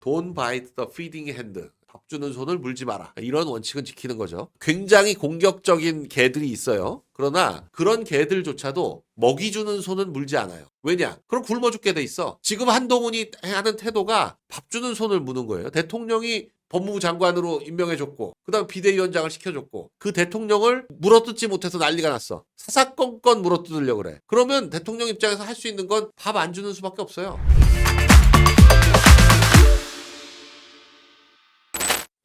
Don't bite the feeding hand. 밥 주는 손을 물지 마라. 이런 원칙은 지키는 거죠. 굉장히 공격적인 개들이 있어요. 그러나 그런 개들조차도 먹이 주는 손은 물지 않아요. 왜냐? 그럼 굶어 죽게 돼 있어. 지금 한동훈이 하는 태도가 밥 주는 손을 무는 거예요. 대통령이 법무부 장관으로 임명해줬고 그다음 비대위원장을 시켜줬고 그 대통령을 물어뜯지 못해서 난리가 났어. 사사건건 물어뜯으려고 그래. 그러면 대통령 입장에서 할 수 있는 건 밥 안 주는 수밖에 없어요.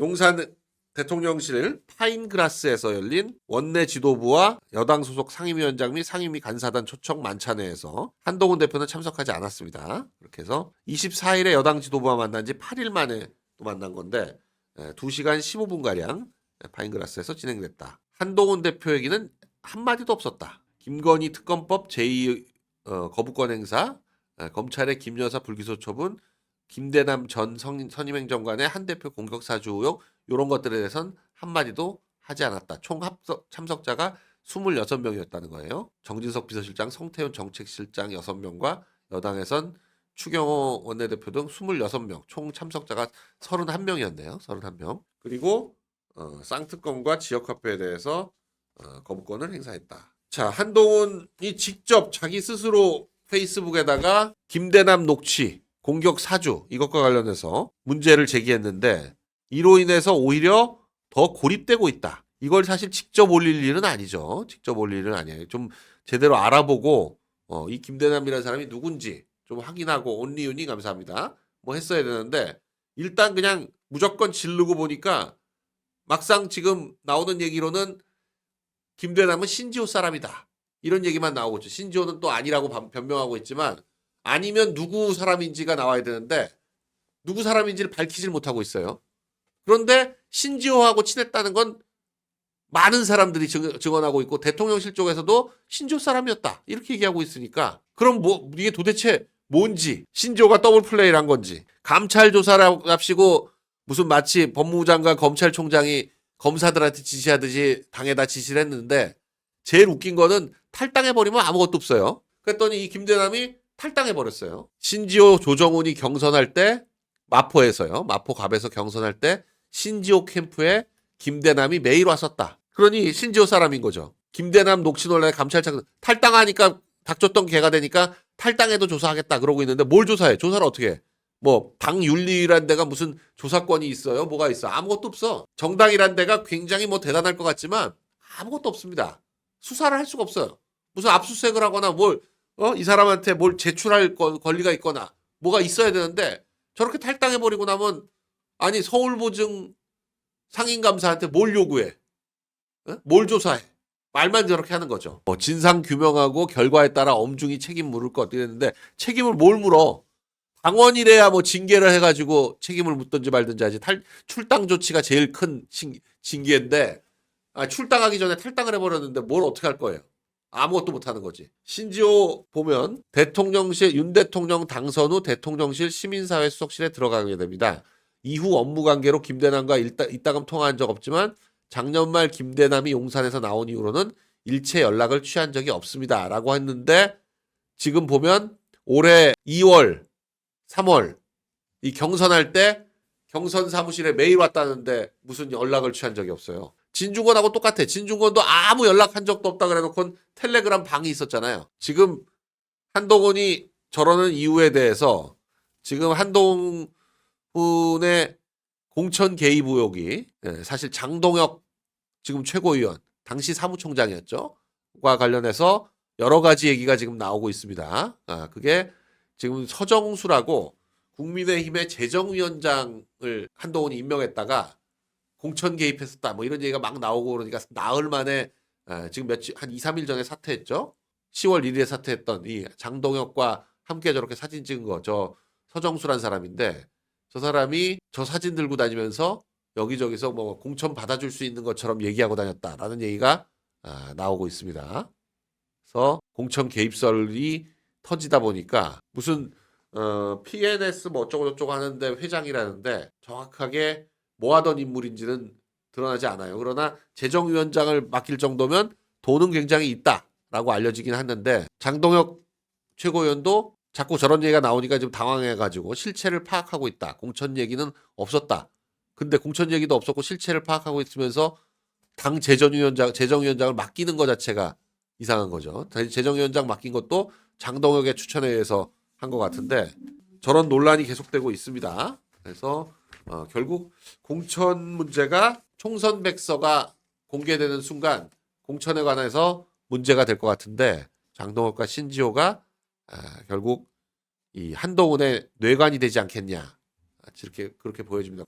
용산 대통령실 파인그라스에서 열린 원내 지도부와 여당 소속 상임위원장 및 상임위 간사단 초청 만찬회에서 한동훈 대표는 참석하지 않았습니다. 그렇게 해서 24일에 여당 지도부와 만난 지 8일 만에 또 만난 건데 2시간 15분가량 파인그라스에서 진행됐다. 한동훈 대표 얘기는 한마디도 없었다. 김건희 특검법 제2 거부권 행사, 검찰의 김여사 불기소 처분, 김대남 전 선임행정관의 한 대표 공격 사주 의혹 이런 것들에 대해서는 한마디도 하지 않았다. 총 참석자가 26명이었다는 거예요. 정진석 비서실장, 성태훈 정책실장 6명과 여당에선 추경호 원내대표 등 26명, 총 참석자가 31명이었네요. 31명. 그리고 쌍특검과 지역화폐에 대해서 거부권을 행사했다. 자, 한동훈이 직접 자기 스스로 페이스북에다가 김대남 녹취 공격 사주 이것과 관련해서 문제를 제기했는데 이로 인해서 오히려 더 고립되고 있다. 이걸 사실 직접 올릴 일은 아니죠. 직접 올릴 일은 아니에요. 좀 제대로 알아보고 이 김대남이라는 사람이 누군지 좀 확인하고 온리윤이 감사합니다. 뭐 했어야 되는데 일단 그냥 무조건 지르고 보니까 막상 지금 나오는 얘기로는 김대남은 신지호 사람이다. 이런 얘기만 나오고 있죠. 신지호는 또 아니라고 변명하고 있지만 아니면 누구 사람인지가 나와야 되는데 누구 사람인지를 밝히질 못하고 있어요. 그런데 신지호하고 친했다는 건 많은 사람들이 증언하고 있고 대통령실 쪽에서도 신지호 사람이었다. 이렇게 얘기하고 있으니까 그럼 뭐 이게 도대체 뭔지 신지호가 더블 플레이를 한 건지 감찰 조사랍시고 무슨 마치 법무부 장관 검찰총장이 검사들한테 지시하듯이 당에다 지시를 했는데 제일 웃긴 거는 탈당해버리면 아무것도 없어요. 그랬더니 이 김대남이 탈당해버렸어요. 신지호 조정훈이 경선할 때 마포에서요. 마포 갑에서 경선할 때 신지호 캠프에 김대남이 매일 왔었다. 그러니 신지호 사람인 거죠. 김대남 녹취 논란에 감찰청 탈당하니까 닥쳤던 개가 되니까 탈당해도 조사하겠다 그러고 있는데 뭘 조사해? 조사를 어떻게 해? 뭐 당윤리란 데가 무슨 조사권이 있어요? 뭐가 있어? 아무것도 없어. 정당이란 데가 굉장히 뭐 대단할 것 같지만 아무것도 없습니다. 수사를 할 수가 없어요. 무슨 압수수색을 하거나 이 사람한테 뭘 제출할 권리가 있거나 뭐가 있어야 되는데 저렇게 탈당해버리고 나면 아니 서울보증 상인감사한테 뭘 요구해? 뭘 조사해? 말만 저렇게 하는 거죠. 진상 규명하고 결과에 따라 엄중히 책임 물을 것 이랬는데 책임을 뭘 물어? 당원이래야 뭐 징계를 해가지고 책임을 묻든지 말든지 하지. 출당 조치가 제일 큰 징계인데 출당하기 전에 탈당을 해버렸는데 뭘 어떻게 할 거예요? 아무것도 못하는 거지. 심지어 보면 윤 대통령 당선 후 대통령실 시민사회 수석실에 들어가게 됩니다. 이후 업무관계로 김대남과 이따금 통화한 적 없지만 작년 말 김대남이 용산에서 나온 이후로는 일체 연락을 취한 적이 없습니다. 라고 했는데 지금 보면 올해 2월, 3월 이 경선할 때 경선 사무실에 메일 왔다는데 무슨 연락을 취한 적이 없어요. 진중권하고 똑같아. 진중권도 아무 연락한 적도 없다 그래놓고 텔레그램 방이 있었잖아요. 지금 한동훈이 저러는 이유에 대해서 지금 한동훈의 공천 개입 의혹이 사실 장동혁 지금 최고위원 당시 사무총장이었죠. 과 관련해서 여러 가지 얘기가 지금 나오고 있습니다. 그게 지금 서정수라고 국민의힘의 재정위원장을 한동훈이 임명했다가 공천 개입했었다. 뭐 이런 얘기가 막 나오고 그러니까 나흘 만에 지금 한 2, 3일 전에 사퇴했죠. 10월 1일에 사퇴했던 이 장동혁과 함께 저렇게 사진 찍은 거 저 서정수란 사람인데 저 사람이 저 사진 들고 다니면서 여기저기서 뭐 공천 받아줄 수 있는 것처럼 얘기하고 다녔다라는 얘기가 나오고 있습니다. 그래서 공천 개입설이 터지다 보니까 무슨 PNS 뭐 어쩌고 저쩌고 하는데 회장이라는데 정확하게 뭐 하던 인물인지는 드러나지 않아요. 그러나 재정위원장을 맡길 정도면 돈은 굉장히 있다라고 알려지긴 했는데 장동혁 최고위원도 자꾸 저런 얘기가 나오니까 지금 당황해가지고 실체를 파악하고 있다. 공천 얘기는 없었다. 근데 공천 얘기도 없었고 실체를 파악하고 있으면서 당 재정위원장을 맡기는 것 자체가 이상한 거죠. 재정위원장 맡긴 것도 장동혁의 추천에 의해서 한 것 같은데 저런 논란이 계속되고 있습니다. 그래서 결국 공천 문제가 총선 백서가 공개되는 순간 공천에 관해서 문제가 될 것 같은데 장동혁과 신지호가 결국 이 한동훈의 뇌관이 되지 않겠냐 이렇게 그렇게 보여집니다.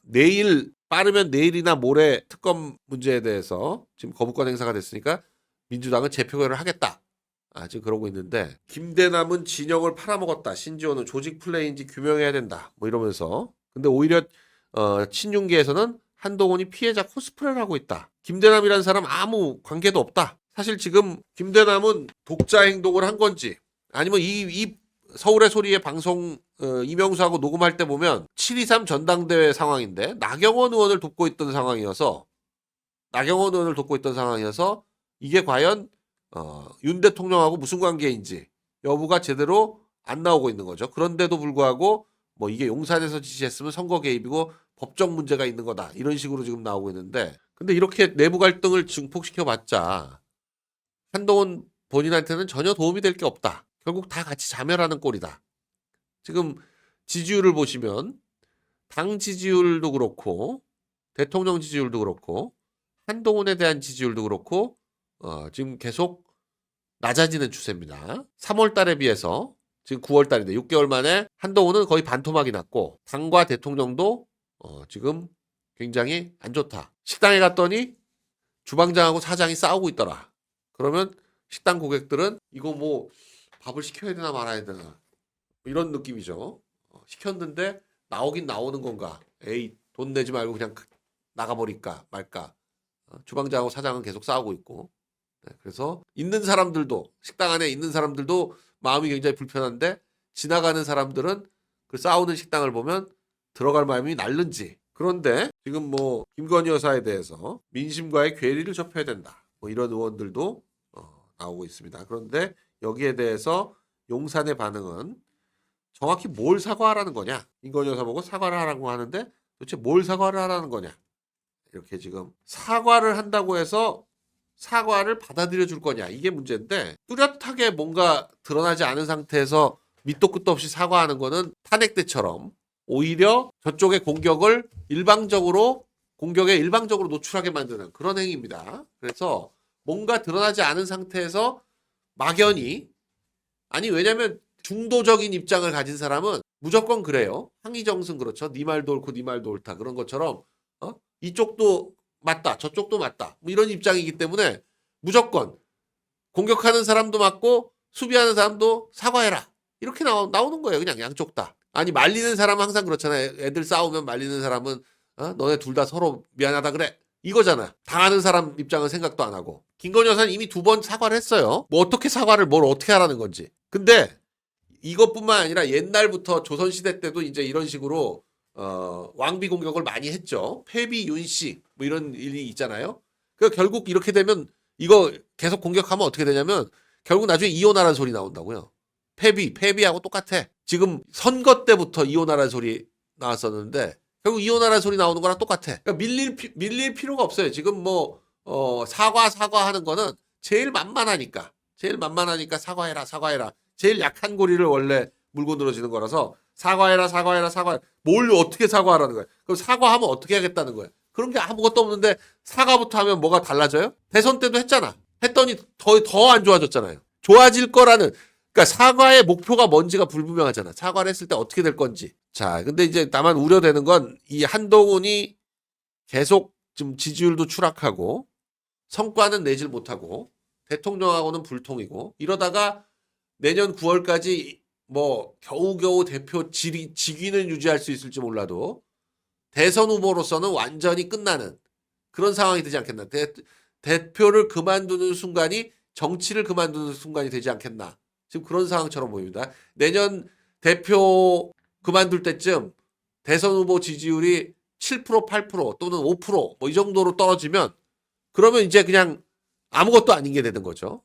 빠르면 내일이나 모레 특검 문제에 대해서 지금 거부권 행사가 됐으니까 민주당은 재표결을 하겠다. 지금 그러고 있는데 김대남은 진영을 팔아먹었다. 신지호는 조직 플레이인지 규명해야 된다. 뭐 이러면서 근데 오히려 친윤계에서는 한동훈이 피해자 코스프레를 하고 있다. 김대남이라는 사람 아무 관계도 없다. 사실 지금 김대남은 독자 행동을 한 건지 아니면 이 서울의 소리의 방송 이명수하고 녹음할 때 보면 7.23 전당대회 상황인데 나경원 의원을 돕고 있던 상황이어서 이게 과연 윤 대통령하고 무슨 관계인지 여부가 제대로 안 나오고 있는 거죠. 그런데도 불구하고 뭐 이게 용산에서 지시했으면 선거 개입이고 법적 문제가 있는 거다. 이런 식으로 지금 나오고 있는데 근데 이렇게 내부 갈등을 증폭시켜봤자 한동훈 본인한테는 전혀 도움이 될 게 없다. 결국 다 같이 자멸하는 꼴이다. 지금 지지율을 보시면 당 지지율도 그렇고 대통령 지지율도 그렇고 한동훈에 대한 지지율도 그렇고 지금 계속 낮아지는 추세입니다. 3월 달에 비해서 지금 9월 달인데 6개월 만에 한동훈은 거의 반토막이 났고 당과 대통령도 지금 굉장히 안 좋다. 식당에 갔더니 주방장하고 사장이 싸우고 있더라. 그러면 식당 고객들은 이거 뭐 밥을 시켜야 되나 말아야 되나 이런 느낌이죠. 시켰는데 나오긴 나오는 건가? 에이 돈 내지 말고 그냥 나가버릴까 말까? 주방장하고 사장은 계속 싸우고 있고 그래서 있는 사람들도 식당 안에 있는 사람들도 마음이 굉장히 불편한데 지나가는 사람들은 그 싸우는 식당을 보면 들어갈 마음이 날른지. 그런데 지금 뭐 김건희 여사에 대해서 민심과의 괴리를 좁혀야 된다. 뭐 이런 의원들도 나오고 있습니다. 그런데 여기에 대해서 용산의 반응은 정확히 뭘 사과하라는 거냐? 김건희 여사 보고 사과를 하라고 하는데 도대체 뭘 사과를 하라는 거냐? 이렇게 지금 사과를 한다고 해서 사과를 받아들여 줄 거냐 이게 문제인데 뚜렷하게 뭔가 드러나지 않은 상태에서 밑도 끝도 없이 사과하는 거는 탄핵 때처럼 오히려 저쪽의 공격에 일방적으로 노출하게 만드는 그런 행위입니다. 그래서 뭔가 드러나지 않은 상태에서 막연히 왜냐면 중도적인 입장을 가진 사람은 무조건 그래요. 항의정승 그렇죠. 네 말도 옳고 네 말도 옳다. 그런 것처럼 이쪽도 맞다. 저쪽도 맞다. 뭐 이런 입장이기 때문에 무조건 공격하는 사람도 맞고 수비하는 사람도 사과해라. 이렇게 나오는 거예요. 그냥 양쪽 다. 말리는 사람은 항상 그렇잖아요. 애들 싸우면 말리는 사람은 너네 둘 다 서로 미안하다 그래. 이거잖아. 당하는 사람 입장은 생각도 안 하고. 김건희 여사는 이미 2번 사과를 했어요. 뭐 어떻게 사과를 뭘 어떻게 하라는 건지. 근데 이것뿐만 아니라 옛날부터 조선시대 때도 이제 이런 식으로 왕비 공격을 많이 했죠. 패비 윤씨 뭐 이런 일이 있잖아요. 그러니까 결국 이렇게 되면 이거 계속 공격하면 어떻게 되냐면 결국 나중에 이혼하라는 소리 나온다고요. 패비하고 똑같아. 지금 선거 때부터 이혼하라는 소리 나왔었는데 결국 이혼하라는 소리 나오는 거랑 똑같아. 그러니까 밀릴 필요가 없어요. 지금 뭐 사과하는 거는 제일 만만하니까 사과해라. 제일 약한 고리를 원래 물고 늘어지는 거라서 사과해라. 뭘 어떻게 사과하라는 거야. 그럼 사과하면 어떻게 하겠다는 거야. 그런 게 아무것도 없는데 사과부터 하면 뭐가 달라져요? 대선 때도 했잖아. 했더니 더 안 좋아졌잖아요. 좋아질 거라는 그러니까 사과의 목표가 뭔지가 불분명하잖아. 사과를 했을 때 어떻게 될 건지. 자, 근데 이제 다만 우려되는 건 이 한동훈이 계속 좀 지지율도 추락하고 성과는 내질 못하고 대통령하고는 불통이고 이러다가 내년 9월까지 뭐 겨우겨우 대표 직위는 유지할 수 있을지 몰라도 대선 후보로서는 완전히 끝나는 그런 상황이 되지 않겠나. 대표를 그만두는 순간이 정치를 그만두는 순간이 되지 않겠나. 지금 그런 상황처럼 보입니다. 내년 대표 그만둘 때쯤 대선 후보 지지율이 7%, 8% 또는 5% 뭐 이 정도로 떨어지면 그러면 이제 그냥 아무것도 아닌 게 되는 거죠.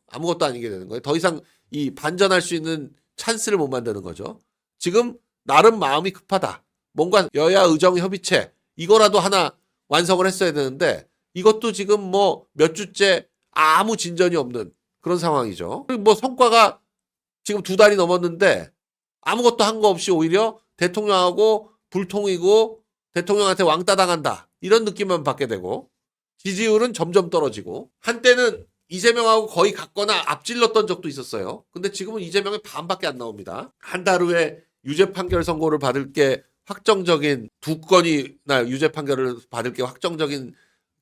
더 이상 이 반전할 수 있는 찬스를 못 만드는 거죠. 지금 나름 마음이 급하다. 뭔가 여야 의정 협의체 이거라도 하나 완성을 했어야 되는데 이것도 지금 뭐 몇 주째 아무 진전이 없는 그런 상황이죠. 뭐 성과가 지금 2달이 넘었는데 아무것도 한 거 없이 오히려 대통령하고 불통이고 대통령한테 왕따 당한다. 이런 느낌만 받게 되고 지지율은 점점 떨어지고 한때는 이재명하고 거의 같거나 앞질렀던 적도 있었어요. 근데 지금은 이재명의 반밖에 안 나옵니다. 한 달 후에 유죄 판결 선고를 받을 게 확정적인 2건이나 유죄 판결을 받을 게 확정적인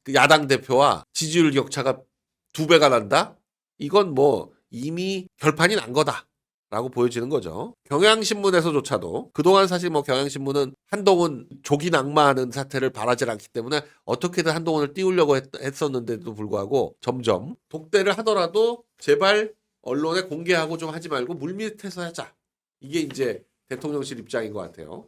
그 야당 대표와 지지율 격차가 2배가 난다? 이건 뭐 이미 결판이 난 거다라고 보여지는 거죠. 경향신문에서조차도 그동안 사실 뭐 경향신문은 한동훈 조기 낙마하는 사태를 바라지 않기 때문에 어떻게든 한동훈을 띄우려고 했었는데도 불구하고 점점 독대를 하더라도 제발 언론에 공개하고 좀 하지 말고 물밑에서 하자. 이게 이제 대통령실 입장인 것 같아요.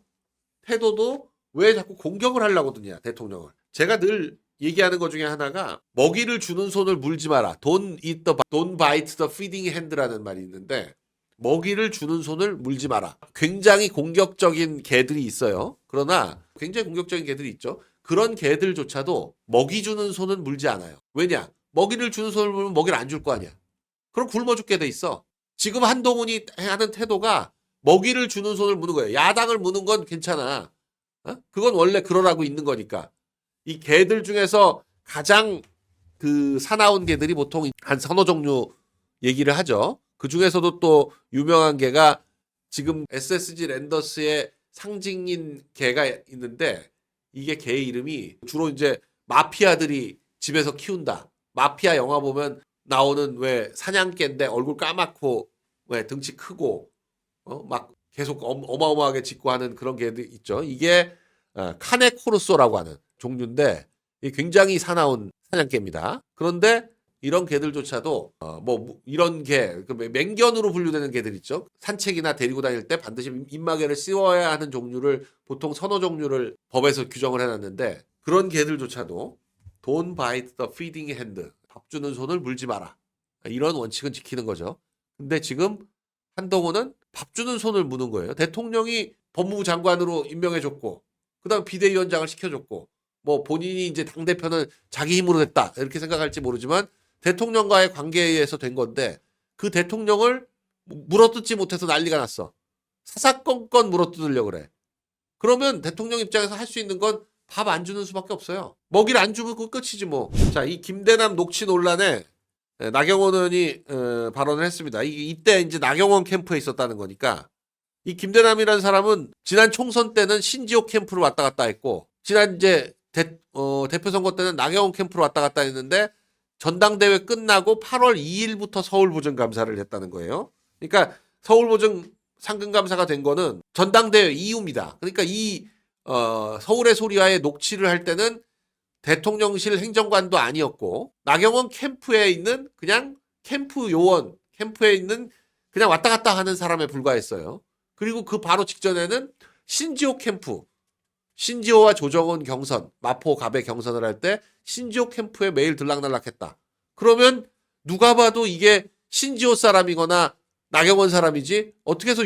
태도도 왜 자꾸 공격을 하려고 드냐 대통령을. 제가 늘 얘기하는 것 중에 하나가 먹이를 주는 손을 물지 마라. Don't bite the feeding hand라는 말이 있는데 먹이를 주는 손을 물지 마라. 굉장히 공격적인 개들이 있어요. 그러나 굉장히 공격적인 개들이 있죠. 그런 개들조차도 먹이 주는 손은 물지 않아요. 왜냐? 먹이를 주는 손을 물면 먹이를 안 줄 거 아니야. 그럼 굶어 죽게 돼 있어. 지금 한동훈이 하는 태도가 먹이를 주는 손을 무는 거예요. 야당을 무는 건 괜찮아. 그건 원래 그러라고 있는 거니까. 이 개들 중에서 가장 그 사나운 개들이 보통 한 서너 종류 얘기를 하죠. 그 중에서도 또 유명한 개가 지금 SSG 랜더스의 상징인 개가 있는데 이게 개 이름이 주로 이제 마피아들이 집에서 키운다. 마피아 영화 보면 나오는 왜 사냥개인데 얼굴 까맣고 왜 등치 크고 막 계속 어마어마하게 짖고 하는 그런 개들 있죠. 이게 카네코르소라고 하는 종류인데 굉장히 사나운 사냥개입니다. 그런데 이런 개들조차도 뭐 이런 개, 맹견으로 분류되는 개들 있죠. 산책이나 데리고 다닐 때 반드시 입마개를 씌워야 하는 종류를 보통 서너 종류를 법에서 규정을 해놨는데 그런 개들조차도 Don't bite the feeding hand. 밥 주는 손을 물지 마라. 이런 원칙은 지키는 거죠. 근데 지금 한동훈은 밥 주는 손을 무는 거예요. 대통령이 법무부 장관으로 임명해줬고 그다음 비대위원장을 시켜줬고 뭐 본인이 이제 당대표는 자기 힘으로 됐다 이렇게 생각할지 모르지만 대통령과의 관계에 의해서 된 건데 그 대통령을 물어뜯지 못해서 난리가 났어. 사사건건 물어뜯으려고 그래. 그러면 대통령 입장에서 할 수 있는 건 밥 안 주는 수밖에 없어요. 먹이를 안 주면 그거 끝이지 뭐. 자, 이 김대남 녹취 논란에 나경원 의원이 발언을 했습니다. 이때 이제 나경원 캠프에 있었다는 거니까 이 김대남이라는 사람은 지난 총선 때는 신지호 캠프로 왔다 갔다 했고 지난 이제 대표 선거 때는 나경원 캠프로 왔다 갔다 했는데 전당대회 끝나고 8월 2일부터 서울보증감사를 했다는 거예요. 그러니까 서울보증 상근감사가 된 거는 전당대회 이후입니다. 그러니까 이 서울의 소리와의 녹취를 할 때는 대통령실 행정관도 아니었고 나경원 캠프에 있는 그냥 캠프 요원, 캠프에 있는 그냥 왔다 갔다 하는 사람에 불과했어요. 그리고 그 바로 직전에는 신지호 캠프, 신지호와 조정은 경선, 마포 갑의 경선을 할 때 신지호 캠프에 매일 들락날락했다. 그러면 누가 봐도 이게 신지호 사람이거나 나경원 사람이지 어떻게 해서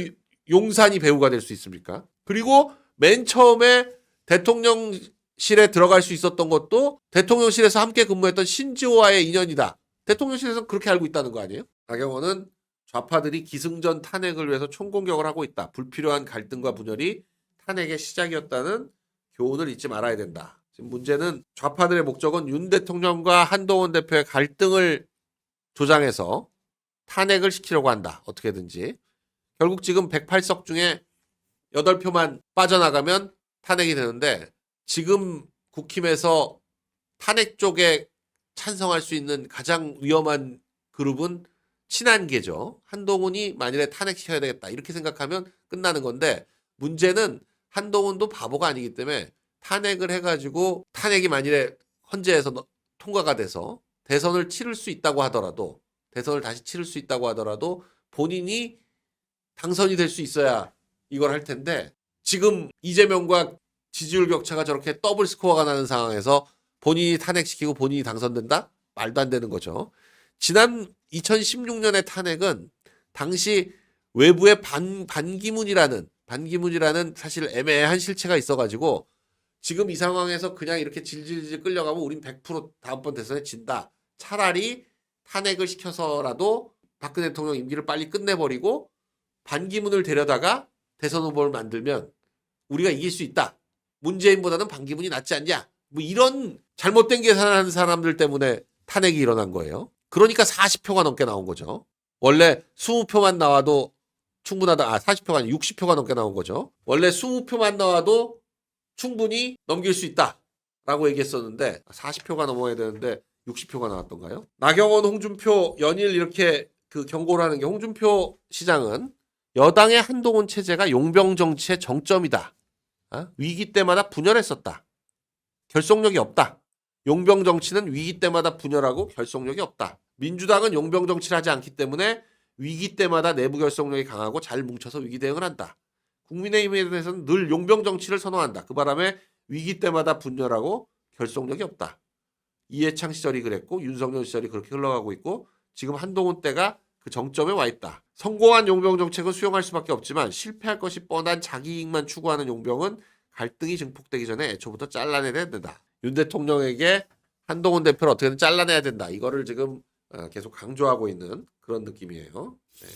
용산이 배우가 될 수 있습니까? 그리고 맨 처음에 대통령실에 들어갈 수 있었던 것도 대통령실에서 함께 근무했던 신지호와의 인연이다. 대통령실에서는 그렇게 알고 있다는 거 아니에요? 나경원은 좌파들이 기승전 탄핵을 위해서 총공격을 하고 있다. 불필요한 갈등과 분열이 탄핵의 시작이었다는 교훈을 잊지 말아야 된다. 지금 문제는 좌파들의 목적은 윤 대통령과 한동훈 대표의 갈등을 조장해서 탄핵을 시키려고 한다. 어떻게든지. 결국 지금 108석 중에 8표만 빠져나가면 탄핵이 되는데 지금 국힘에서 탄핵 쪽에 찬성할 수 있는 가장 위험한 그룹은 친한계죠. 한동훈이 만일에 탄핵시켜야 되겠다 이렇게 생각하면 끝나는 건데 문제는 한동훈도 바보가 아니기 때문에 탄핵을 해가지고 탄핵이 만일에 헌재에서 통과가 돼서 대선을 치를 수 있다고 하더라도 대선을 다시 치를 수 있다고 하더라도 본인이 당선이 될 수 있어야 이걸 할 텐데 지금 이재명과 지지율 격차가 저렇게 더블 스코어가 나는 상황에서 본인이 탄핵시키고 본인이 당선된다? 말도 안 되는 거죠. 지난 2016년의 탄핵은 당시 외부에 반기문이라는 사실 애매한 실체가 있어가지고 지금 이 상황에서 그냥 이렇게 질질질 끌려가면 우린 100% 다음번 대선에 진다. 차라리 탄핵을 시켜서라도 박근혜 대통령 임기를 빨리 끝내버리고 반기문을 데려다가 대선 후보를 만들면 우리가 이길 수 있다. 문재인보다는 반기문이 낫지 않냐. 뭐 이런 잘못된 계산하는 사람들 때문에 탄핵이 일어난 거예요. 그러니까 40표가 넘게 나온 거죠. 원래 20표만 나와도 충분하다. 40표가 아니라 60표가 넘게 나온 거죠. 원래 20표만 나와도 충분히 넘길 수 있다. 라고 얘기했었는데 40표가 넘어야 되는데 60표가 나왔던가요? 나경원, 홍준표 연일 이렇게 그 경고를 하는 게 홍준표 시장은 여당의 한동훈 체제가 용병 정치의 정점이다. 위기 때마다 분열했었다. 결속력이 없다. 용병 정치는 위기 때마다 분열하고 결속력이 없다. 민주당은 용병 정치를 하지 않기 때문에 위기 때마다 내부 결속력이 강하고 잘 뭉쳐서 위기 대응을 한다. 국민의힘에 대해서는 늘 용병 정치를 선호한다. 그 바람에 위기 때마다 분열하고 결속력이 없다. 이해창 시절이 그랬고 윤석열 시절이 그렇게 흘러가고 있고 지금 한동훈 때가 그 정점에 와 있다. 성공한 용병 정책은 수용할 수밖에 없지만 실패할 것이 뻔한 자기 이익만 추구하는 용병은 갈등이 증폭되기 전에 애초부터 잘라내야 된다. 윤 대통령에게 한동훈 대표를 어떻게든 잘라내야 된다. 이거를 지금 계속 강조하고 있는 그런 느낌이에요. 네.